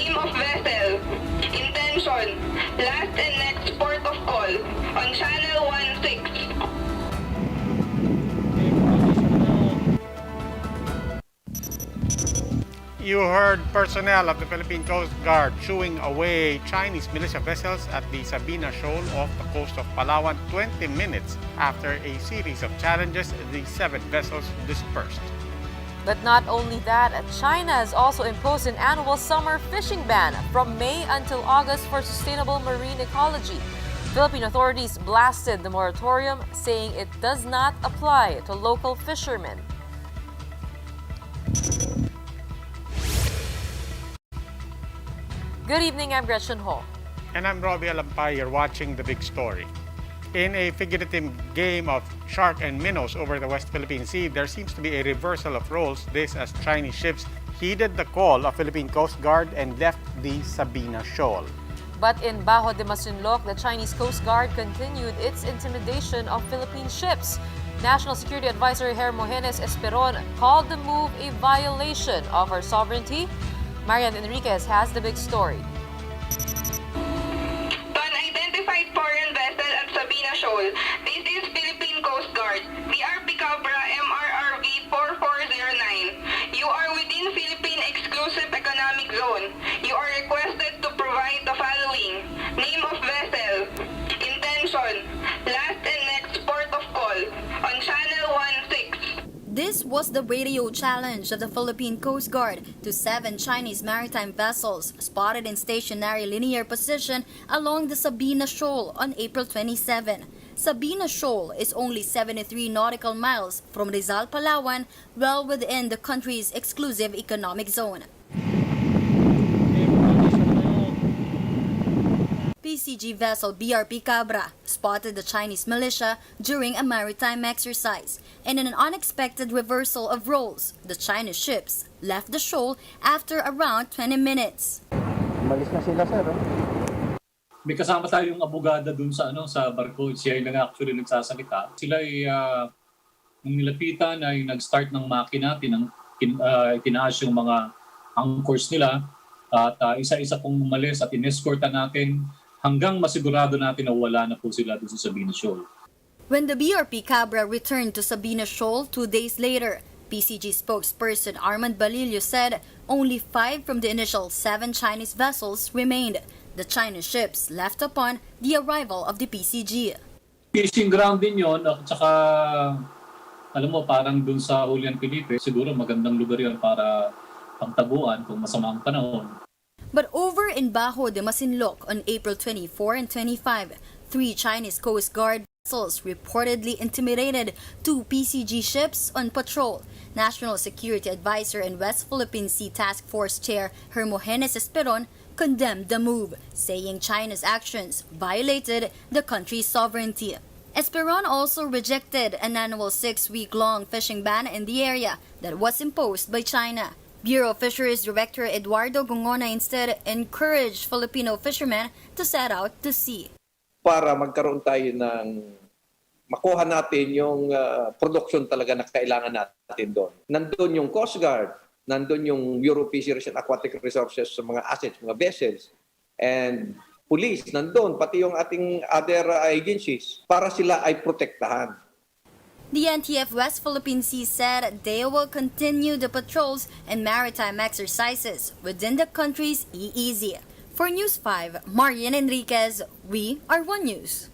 Name of vessel. Intention. Last and next port of call. On channel 16. You heard personnel of the Philippine Coast Guard shooing away Chinese militia vessels at the Sabina Shoal off the coast of Palawan 20 minutes after a series of challenges, the 7 vessels dispersed. But not only that, China has also imposed an annual summer fishing ban from May until August for sustainable marine ecology. Philippine authorities blasted the moratorium, saying it does not apply to local fishermen. Good evening, I'm Gretchen Ho. And I'm Robbie Alampay. You're watching The Big Story. In a figurative game of shark and minnows over the West Philippine Sea, there seems to be a reversal of roles, this as Chinese ships heeded the call of Philippine Coast Guard and left the Sabina Shoal. But in Bajo de Masinloc, the Chinese Coast Guard continued its intimidation of Philippine ships. National Security Advisor Hermogenes Esperon called the move a violation of our sovereignty. Marina Rodriguez has the big story. Unidentified foreign vessel at Sabina Shoal. This is Philippine Coast Guard. BRP Cabra MRRV 4409. You are within Philippine Exclusive Economic Zone. You are requested to provide the following. Name of vessel. Intention. Last and next port of call. On channel 16. This was the radio challenge of the Philippine Coast Guard to 7 Chinese maritime vessels spotted in stationary linear position along the Sabina Shoal on April 27. Sabina Shoal is only 73 nautical miles from Rizal, Palawan, well within the country's exclusive economic zone. PCG vessel BRP Cabra spotted the Chinese militia during a maritime exercise, and in an unexpected reversal of roles, the Chinese ships left the shoal after around 20 minutes. Malis na sila, sir. May kasama tayong abogada dun sa sa barko. Siya yung actually nagsasalita. Sila ay nung nilapitan ay nag-start ng makina, tinaas yung mga anchors nila at isa-isa pong umalis at inescortan natin hanggang masigurado natin na wala na po sila doon sa Sabina Shoal. When the BRP Cabra returned to Sabina Shoal 2 days later, PCG spokesperson Armand Balillo said only 5 from the initial 7 Chinese vessels remained. The Chinese ships left upon the arrival of the PCG. Fishing ground din yon at saka alam mo parang doon sa Julian Felipe, siguro magandang lugar yon para pangtabuan kung masama ang panahon. But over in Bajo de Masinloc on April 24 and 25, 3 Chinese Coast Guard vessels reportedly intimidated 2 PCG ships on patrol. National Security Advisor and West Philippine Sea Task Force Chair Hermogenes Esperon condemned the move, saying China's actions violated the country's sovereignty. Esperon also rejected an annual 6-week-long fishing ban in the area that was imposed by China. Bureau of Fisheries Director Eduardo Gongona instead encouraged Filipino fishermen to set out to sea. Para magkaroon tayo ng makuha natin yung production talaga na kailangan natin doon. Nandun yung Coast Guard, nandun yung Bureau of Fisheries and Aquatic Resources sa mga assets, mga vessels, and police, nandun, pati yung ating other agencies para sila ay protektahan. The NTF West Philippine Sea said they will continue the patrols and maritime exercises within the country's EEZ. For News 5, Marina Rodriguez, we are One News.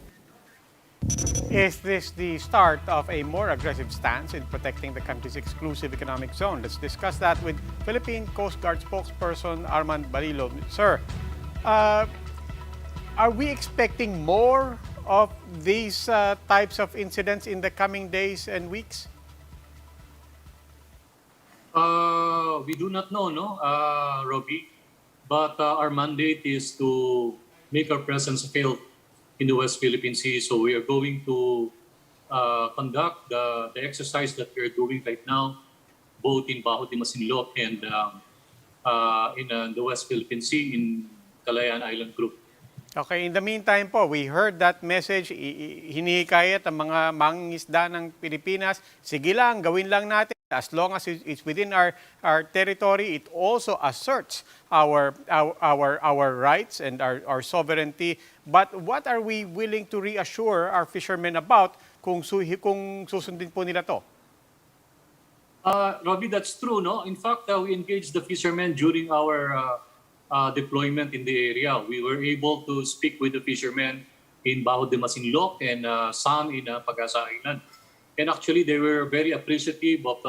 Is this the start of a more aggressive stance in protecting the country's exclusive economic zone? Let's discuss that with Philippine Coast Guard spokesperson Armand Balillo. Sir, are we expecting more of these types of incidents in the coming days and weeks? We do not know, Robbie. But our mandate is to make our presence felt in the West Philippine Sea. So we are going to conduct the exercise that we are doing right now, both in Bajo de Masinloc and in the West Philippine Sea in Kalayaan Island Group. Okay, in the meantime po, we heard that message, hinihikayat ang mga mangingisda ng Pilipinas, sige lang, gawin lang natin. As long as it's within our territory, it also asserts our rights and our sovereignty. But what are we willing to reassure our fishermen about kung susundin po nila to? Robbie, that's true, no? In fact, we engaged the fishermen during our deployment in the area. We were able to speak with the fishermen in Bajo de Masinloc and some in Pag-asa Island. And actually, they were very appreciative of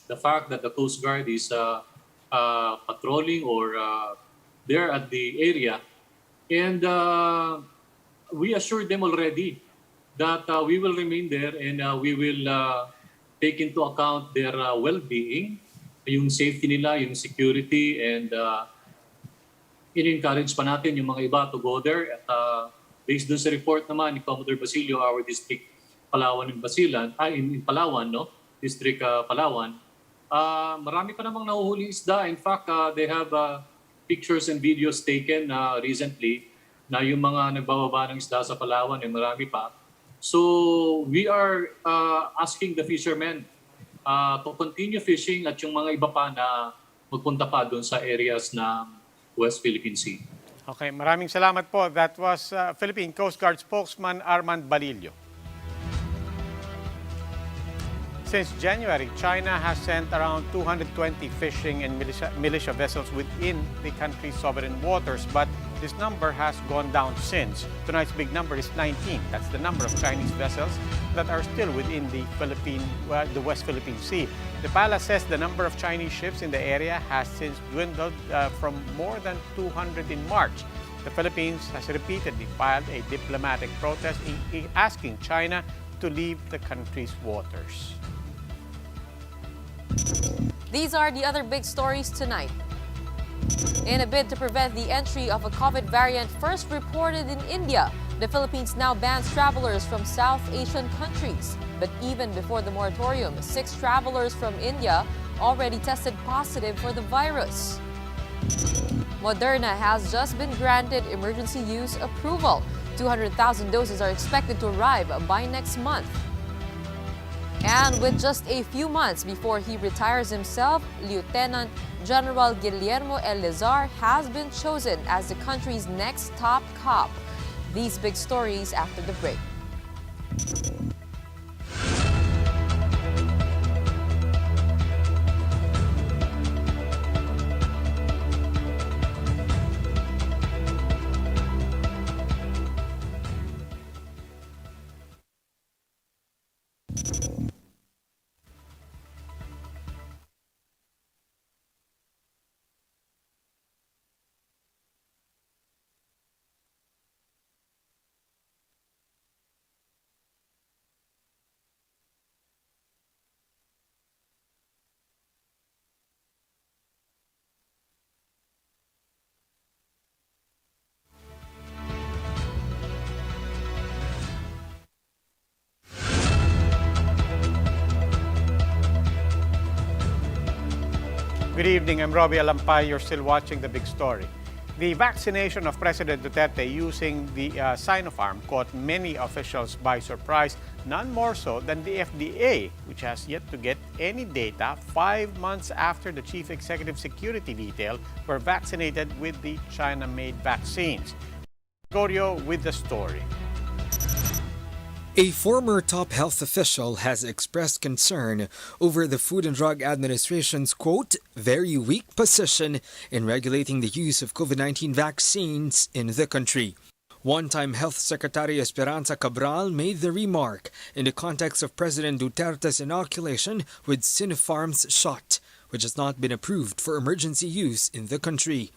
the fact that the Coast Guard is patrolling or there at the area. And we assured them already that we will remain there and we will take into account their well-being, yung safety nila, yung security, and in-encourage pa natin yung mga iba to go there. At based dun sa report naman ni Commodore Basilio, our district Palawan in Basilan, in Palawan, no? District Palawan, marami pa namang nahuhuli isda. In fact, they have pictures and videos taken recently na yung mga nagbababa ng isda sa Palawan, marami pa. So we are asking the fishermen to continue fishing at yung mga iba pa na magpunta pa doon sa areas ng West Philippine Sea. Okay, maraming salamat po. That was Philippine Coast Guard spokesman Armand Balillo. Since January, China has sent around 220 fishing and militia vessels within the country's sovereign waters, but this number has gone down since. Tonight's big number is 19. That's the number of Chinese vessels that are still within the West Philippine Sea. The palace says the number of Chinese ships in the area has since dwindled from more than 200 in March. The Philippines has repeatedly filed a diplomatic protest asking China to leave the country's waters. These are the other big stories tonight. In a bid to prevent the entry of a COVID variant first reported in India, the Philippines now bans travelers from South Asian countries. But even before the moratorium, 6 travelers from India already tested positive for the virus. Moderna has just been granted emergency use approval. 200,000 doses are expected to arrive by next month. And with just a few months before he retires himself, Lieutenant General Guillermo Elizar has been chosen as the country's next top cop. These big stories after the break. Good evening, I'm Robbie Alampay. You're still watching The Big Story. The vaccination of President Duterte using the Sinopharm caught many officials by surprise, none more so than the FDA, which has yet to get any data 5 months after the Chief Executive Security Detail were vaccinated with the China-made vaccines. Gorio with the story. A former top health official has expressed concern over the Food and Drug Administration's, quote, very weak position in regulating the use of COVID-19 vaccines in the country. One-time Health Secretary Esperanza Cabral made the remark in the context of President Duterte's inoculation with Sinopharm's shot, which has not been approved for emergency use in the country.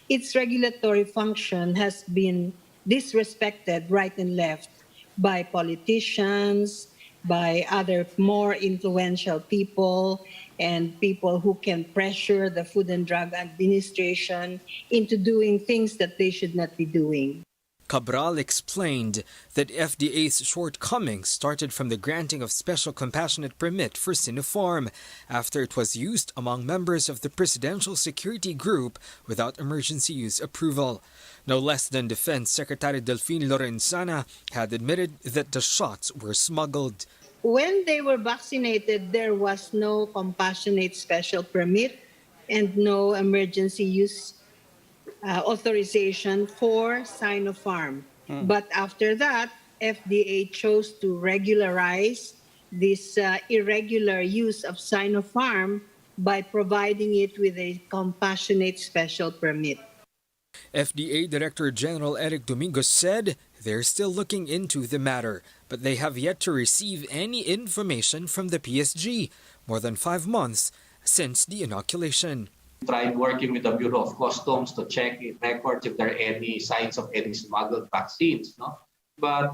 Its regulatory function has been disrespected right and left by politicians, by other more influential people, and people who can pressure the Food and Drug Administration into doing things that they should not be doing. Cabral explained that FDA's shortcomings started from the granting of special compassionate permit for Sinopharm after it was used among members of the Presidential Security Group without emergency use approval. No less than Defense Secretary Delphine Lorenzana had admitted that the shots were smuggled. When they were vaccinated, there was no compassionate special permit and no emergency use authorization for Sinopharm. But after that, FDA chose to regularize this irregular use of Sinopharm by providing it with a compassionate special permit. FDA Director General Eric Domingos said they're still looking into the matter, but they have yet to receive any information from the PSG more than 5 months since the inoculation. Tried working with the Bureau of Customs to check in records if there are any signs of any smuggled vaccines, no? But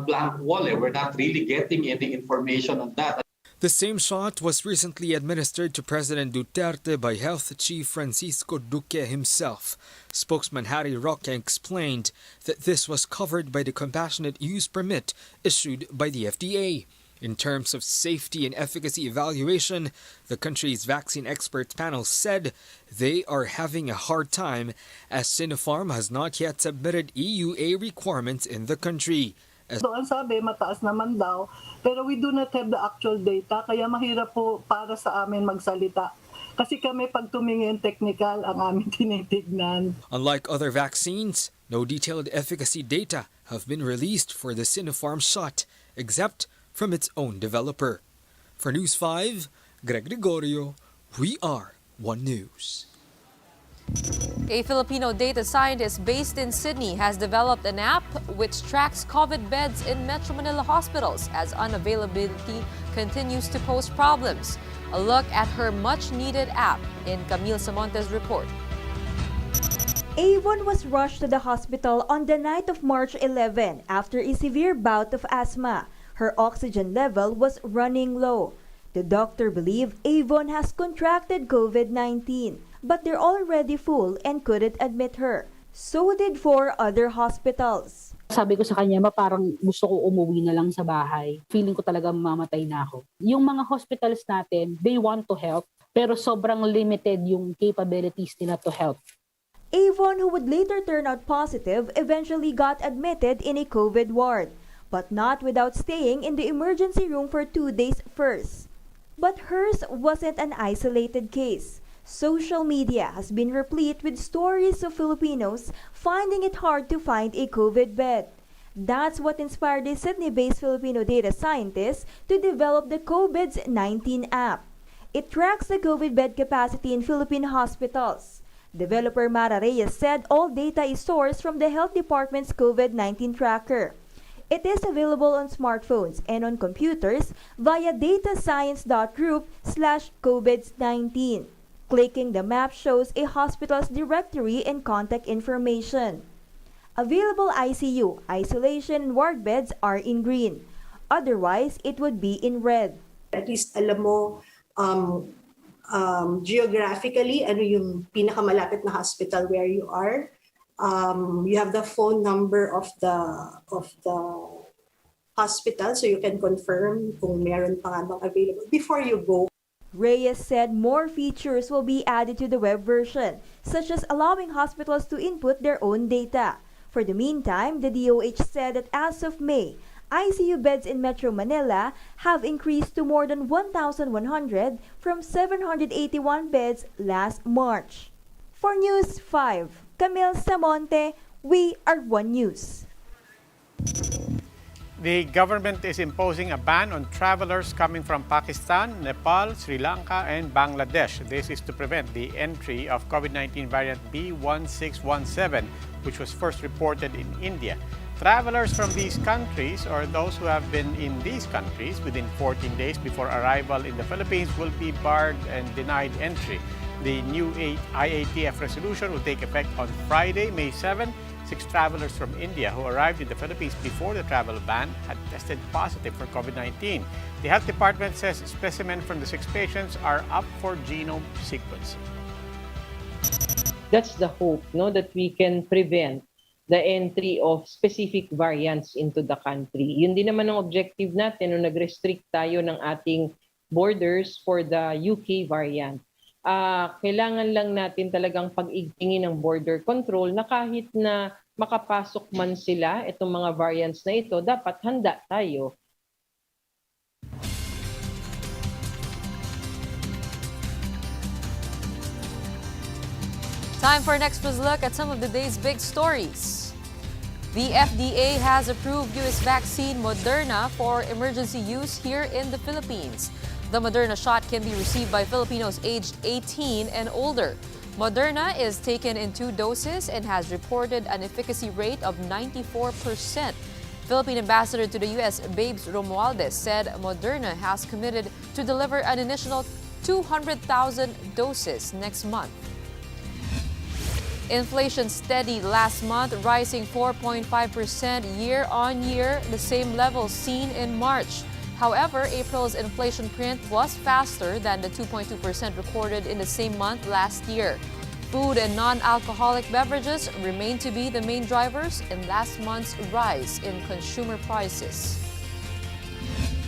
blank wall, we're not really getting any information on that. The same shot was recently administered to President Duterte by Health Chief Francisco Duque himself. Spokesman Harry Roque explained that this was covered by the compassionate use permit issued by the FDA. In terms of safety and efficacy evaluation, the country's vaccine experts panel said they are having a hard time as Sinopharm has not yet submitted EUA requirements in the country. Doon sabi, mataas naman daw, pero we do not have the actual data, kaya mahirap po para sa amin magsalita. Kasi kami pag tumingin technical ang aming tinitignan. Unlike other vaccines, no detailed efficacy data have been released for the Sinopharm shot, except from its own developer. For News 5, Greg Gregorio, we are One News. A Filipino data scientist based in Sydney has developed an app which tracks COVID beds in Metro Manila hospitals as unavailability continues to pose problems. A look at her much-needed app in Camille Samonte's report. Avon was rushed to the hospital on the night of March 11 after a severe bout of asthma. Her oxygen level was running low. The doctor believed Avon has contracted COVID-19, but they're already full and couldn't admit her. So did 4 other hospitals. Sabi ko sa kanya, parang gusto ko umuwi na lang sa bahay. Feeling ko talaga mamamatay na ako. Yung mga hospitals natin, they want to help, pero sobrang limited yung capabilities nila to help. Avon, who would later turn out positive, eventually got admitted in a COVID ward, but not without staying in the emergency room for 2 days first. But hers wasn't an isolated case. Social media has been replete with stories of Filipinos finding it hard to find a COVID bed. That's what inspired a Sydney-based Filipino data scientist to develop the COVID-19 app. It tracks the COVID bed capacity in Philippine hospitals. Developer Marina Rodriguez said all data is sourced from the Health Department's COVID-19 tracker. It is available on smartphones and on computers via datascience.group/COVID-19. Clicking the map shows a hospital's directory and contact information. Available ICU, isolation, and ward beds are in green. Otherwise, it would be in red. At least alam mo geographically ano yung pinakamalapit na hospital where you are. You have the phone number of the hospital so you can confirm kung meron pa nga bang available before you go. Reyes said more features will be added to the web version, such as allowing hospitals to input their own data. For the meantime, the DOH said that as of May, ICU beds in Metro Manila have increased to more than 1,100 from 781 beds last March. For News 5, Camille Samonte, we are One News. The government is imposing a ban on travelers coming from Pakistan, Nepal, Sri Lanka, and Bangladesh. This is to prevent the entry of COVID-19 variant B1617, which was first reported in India. Travelers from these countries or those who have been in these countries within 14 days before arrival in the Philippines will be barred and denied entry. The new IATF resolution will take effect on Friday, May 7. 6 travelers from India who arrived in the Philippines before the travel ban had tested positive for COVID-19. The Health Department says specimens from the 6 patients are up for genome sequencing. That's the hope, no, that we can prevent the entry of specific variants into the country. Yun din naman ang objective natin nung nag-restrict tayo ng ating borders for the UK variant. Kailangan lang natin talagang pag-igtingin ng border control na kahit na makapasok man sila, itong mga variants na ito, dapat handa tayo. Time for an extra's look at some of the day's big stories. The FDA has approved US vaccine Moderna for emergency use here in the Philippines. The Moderna shot can be received by Filipinos aged 18 and older. Moderna is taken in 2 doses and has reported an efficacy rate of 94%. Philippine Ambassador to the U.S. Babes Romualdez said Moderna has committed to deliver an additional 200,000 doses next month. Inflation steady last month, rising 4.5% year-on-year, the same level seen in March. However, April's inflation print was faster than the 2.2% recorded in the same month last year. Food and non-alcoholic beverages remain to be the main drivers in last month's rise in consumer prices.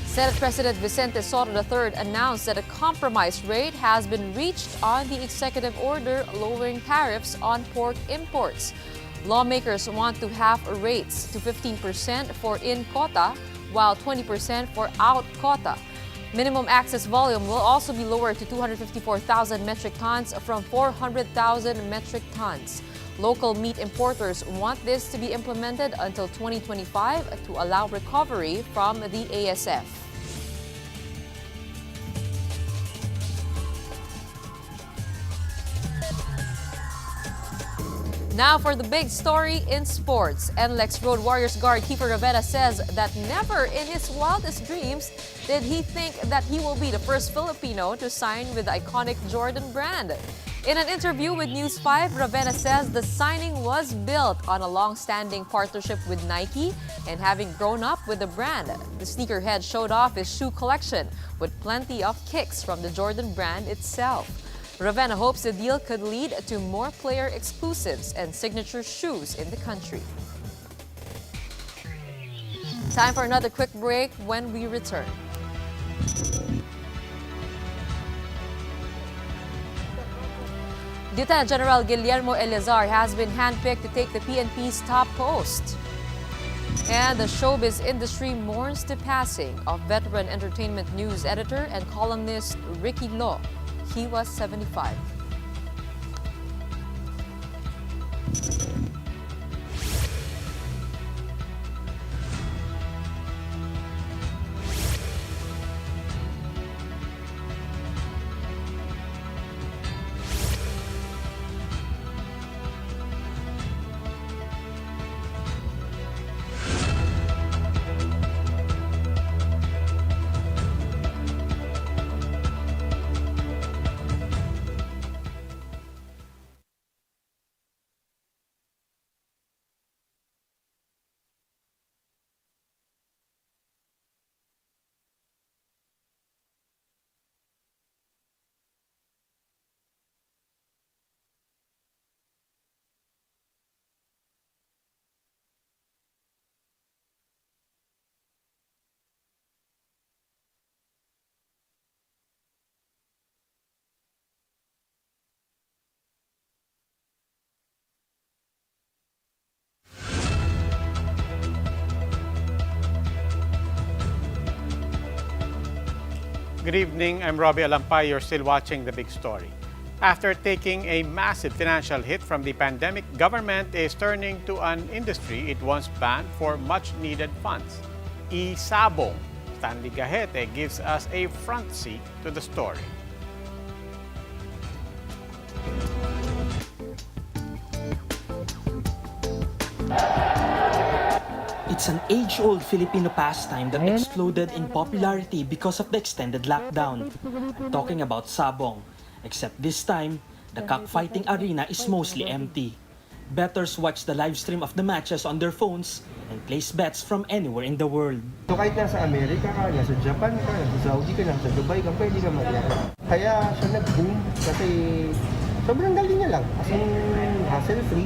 Senate President Vicente Soto III announced that a compromise rate has been reached on the executive order lowering tariffs on pork imports. Lawmakers want to halve rates to 15% for in quota, while 20% for out quota. Minimum access volume will also be lowered to 254,000 metric tons from 400,000 metric tons. Local meat importers want this to be implemented until 2025 to allow recovery from the ASF. Now for the big story in sports. NLEX Road Warriors guard Keeper Rondina says that never in his wildest dreams did he think that he will be the first Filipino to sign with the iconic Jordan brand. In an interview with News 5, Rondina says the signing was built on a long-standing partnership with Nike and having grown up with the brand. The sneakerhead showed off his shoe collection with plenty of kicks from the Jordan brand itself. Rondina hopes the deal could lead to more player exclusives and signature shoes in the country. Time for another quick break. When we return. Lieutenant General Guillermo Eleazar has been handpicked to take the PNP's top post. And the showbiz industry mourns the passing of veteran entertainment news editor and columnist Ricky Lo. He was 75. Good evening, I'm Robbie Alampay. You're still watching The Big Story. After taking a massive financial hit from the pandemic, government is turning to an industry it once banned for much-needed funds. Isabong. Stanley Gahete gives us a front seat to the story. It's an age-old Filipino pastime that exploded in popularity because of the extended lockdown. I'm talking about sabong, except this time, the cockfighting arena is mostly empty. Bettors watch the live stream of the matches on their phones and place bets from anywhere in the world. So kahit nasa Amerika ka, nasa Japan ka, nasa Saudi ka, nasa Dubai ka, pwede ka magyari. Kaya siya nag-boom kasi sobrang dali niya lang, as in hassle-free.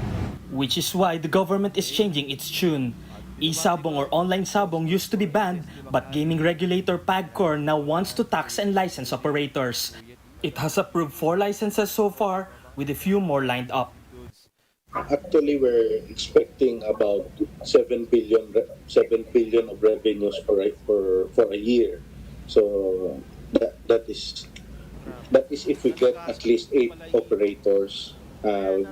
Which is why the government is changing its tune. E-sabong or online sabong used to be banned, but gaming regulator PAGCOR now wants to tax and license operators. It has approved 4 licenses so far, with a few more lined up. Actually, we're expecting about 7 billion of revenues for a year. So that is if we get at least 8 operators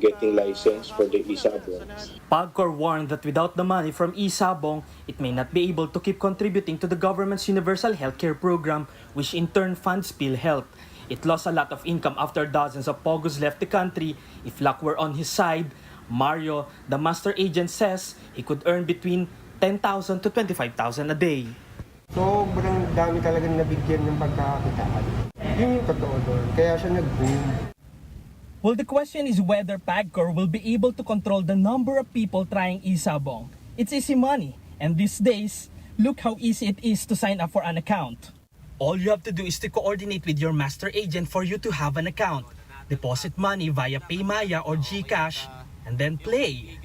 getting license for the Isabong. Pagcor warned that without the money from Isabong, it may not be able to keep contributing to the government's universal healthcare program, which in turn funds PhilHealth. It lost a lot of income after dozens of Pogos left the country. If luck were on his side, Mario, the master agent, says he could earn between 10,000 to 25,000 a day. Sobrang dami talagang nabigyan ng pagkakakitaan. Yun yung totoo doon. Kaya siya nag-boom. Well, the question is whether Pagcor will be able to control the number of people trying Isabong. It's easy money, and these days, look how easy it is to sign up for an account. All you have to do is to coordinate with your master agent for you to have an account. Deposit money via Paymaya or GCash, and then play.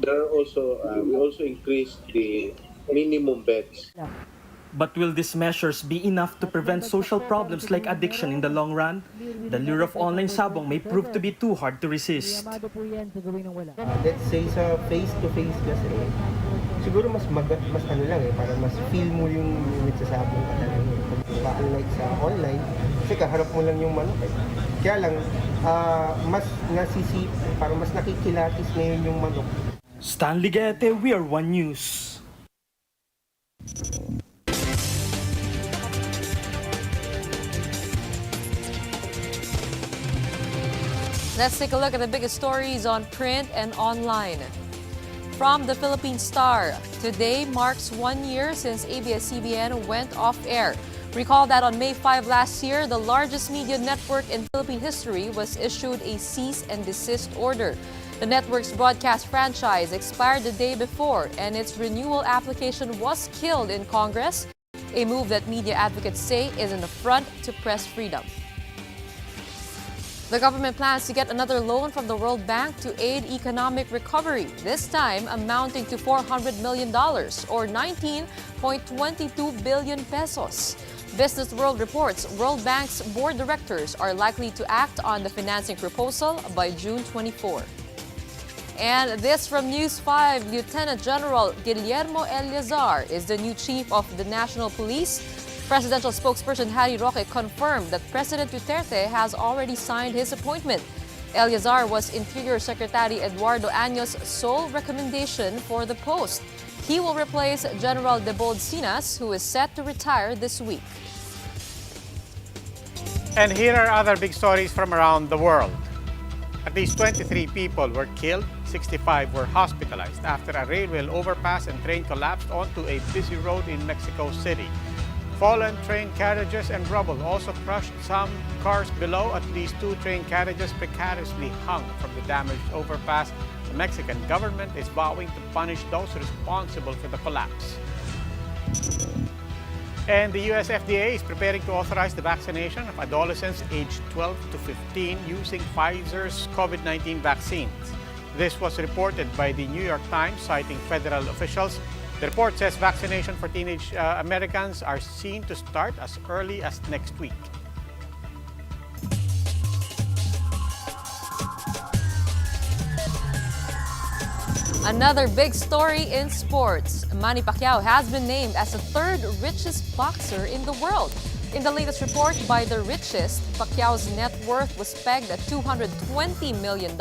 There are also, we also increased the minimum bets. But will these measures be enough to prevent social problems like addiction in the long run? The lure of online sabong may prove to be too hard to resist. Let's say sa face-to-face kasi, siguro mas ano lang para mas feel mo yung unit sa sabong ka talaga. Unlike sa online, kasi kaharap mo lang yung manok. Kaya lang, mas para mas nakikilatis ngayon yung manok. Stanley Gete, We Are One News. Let's take a look at the biggest stories on print and online. From the Philippine Star, today marks 1 year since ABS-CBN went off air. Recall that on May 5 last year, the largest media network in Philippine history was issued a cease and desist order. The network's broadcast franchise expired the day before, and its renewal application was killed in Congress, a move that media advocates say is an affront to press freedom. The government plans to get another loan from the World Bank to aid economic recovery, this time amounting to $400 million or 19.22 billion pesos. Business World reports World Bank's board directors are likely to act on the financing proposal by June 24. And this from News 5, Lieutenant General Guillermo Eleazar is the new chief of the National Police. Presidential spokesperson Harry Roque confirmed that President Duterte has already signed his appointment. Eleazar was Interior Secretary Eduardo Año's sole recommendation for the post. He will replace General Debold Sinas, who is set to retire this week. And here are other big stories from around the world. At least 23 people were killed, 65 were hospitalized after a railway overpass and train collapsed onto a busy road in Mexico City. Fallen train carriages and rubble also crushed some cars below. At least 2 train carriages precariously hung from the damaged overpass. The Mexican government is vowing to punish those responsible for the collapse. And the US FDA is preparing to authorize the vaccination of adolescents aged 12 to 15 using Pfizer's COVID-19 vaccines. This was reported by the New York Times, citing federal officials. The report says vaccination for teenage Americans are seen to start as early as next week. Another big story in sports. Manny Pacquiao has been named as the 3rd richest boxer in the world. In the latest report by The Richest, Pacquiao's net worth was pegged at $220 million,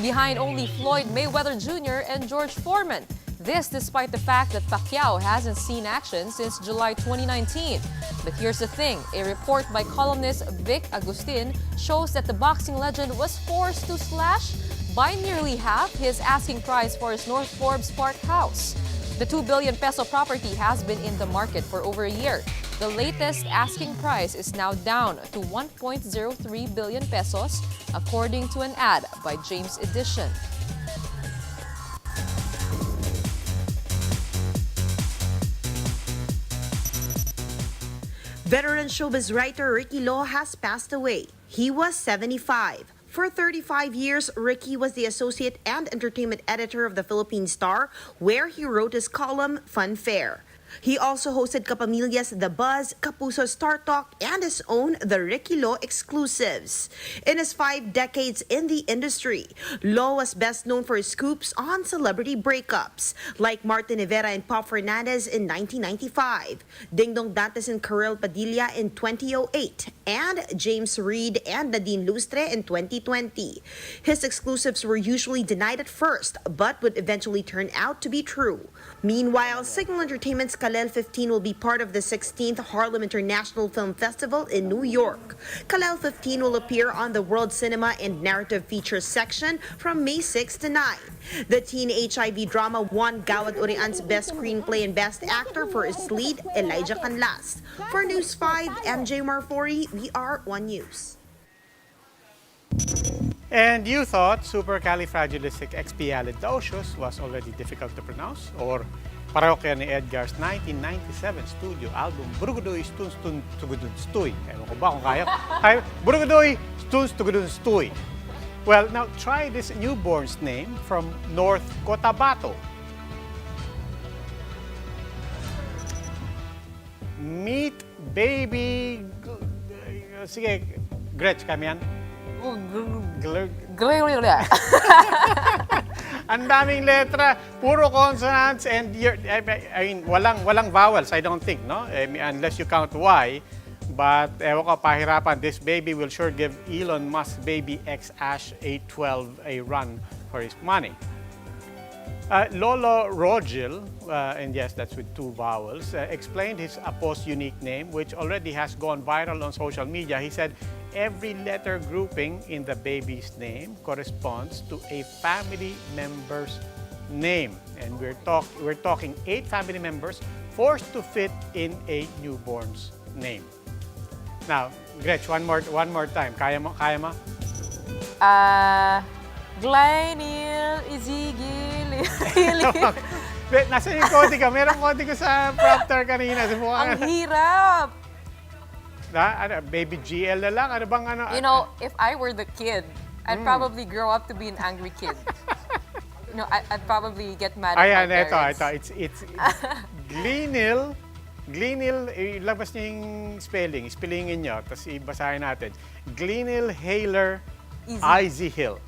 behind only Floyd Mayweather Jr. and George Foreman. This despite the fact that Pacquiao hasn't seen action since July 2019. But here's the thing, a report by columnist Vic Agustin shows that the boxing legend was forced to slash by nearly half his asking price for his North Forbes Park house. The 2 billion peso property has been in the market for over a year. The latest asking price is now down to 1.03 billion pesos, according to an ad by James Edition. Veteran showbiz writer Ricky Lo has passed away. He was 75. For 35 years, Ricky was the associate and entertainment editor of the Philippine Star, where he wrote his column Fun Fair. He also hosted Kapamilya's The Buzz, Kapuso Star Talk, and his own The Ricky Lo exclusives. In his 5 decades in the industry, Lo was best known for his scoops on celebrity breakups, like Martin Rivera and Pop Fernandez in 1995, Ding Dong Dantes and Karel Padilla in 2008, and James Reid and Nadine Lustre in 2020. His exclusives were usually denied at first, but would eventually turn out to be true. Meanwhile, Signal Entertainment's Kalel 15 will be part of the 16th Harlem International Film Festival in New York. Kalel 15 will appear on the World Cinema and Narrative Features section from May 6 to 9. The teen HIV drama won Gawad Urian's Best Screenplay and Best Actor for its lead, Elijah Canlas. For News 5, MJ Marfori, VR1 News. And you thought supercalifragilisticexpialidocious was already difficult to pronounce? Or parokya ni Edgar's 1997 studio album, Burugudoy Stuns Tun Tugudun Stuy. Ewan ko ba kung kaya? Burugudoy Stuns Tugudun Stuy. Well, now try this newborn's name from North Cotabato. Meet baby... Sige, Gretch, kami yan. Ang daming letra, puro consonants, and walang vowels, I don't think, no? Unless you count Y. But ewan ko, pahirapan. This baby will sure give Elon Musk baby X Ash 812 a run for his money. Lolo Rogil, and yes, that's with 2 vowels, explained his Apo's unique name, which already has gone viral on social media. He said, every letter grouping in the baby's name corresponds to a family member's name. And we're talking 8 family members forced to fit in a newborn's name. Now, Gretch, one more time. Kaya mo? Glynil, Izigil, Nasaan yung kodi ka? Merong kodi ko sa prompter kanina. Ang hirap! Baby GL na lang? Ano bang ano? You know, if I were the kid, I'd probably grow up to be an angry kid. You know, I'd probably get mad at my parents. It's Glynil. Glynil, ilabas niyo yung spellingin niyo, tapos ibasahin natin. Glynil Haler Hill.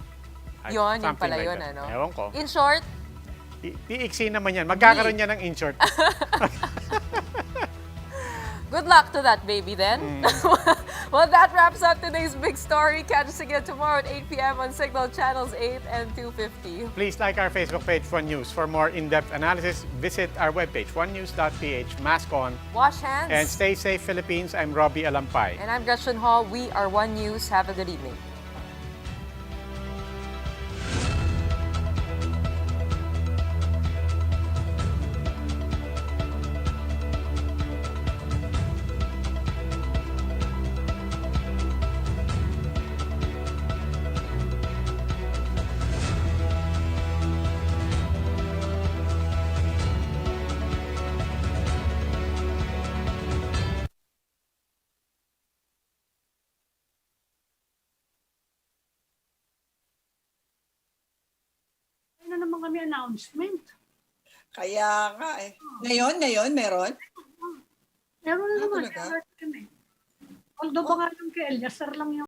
Yun pala yun, ano? Ewan ko. In short? Iiksi naman yan. Magkakaroon niya ng in short. Good luck to that baby then. Well, that wraps up today's big story. Catch us again tomorrow at 8 p.m. on Signal Channels 8 and 250. Please like our Facebook page, One News. For more in-depth analysis, visit our webpage, onenews.ph. Mask on. Wash hands. And stay safe, Philippines. I'm Robbie Alampay. And I'm Gretchen Hall. We are One News. Have a good evening. Naman kami announcement. Kaya nga eh. Ngayon, meron? Meron na naman. Although baka lang kay Elias, lang yung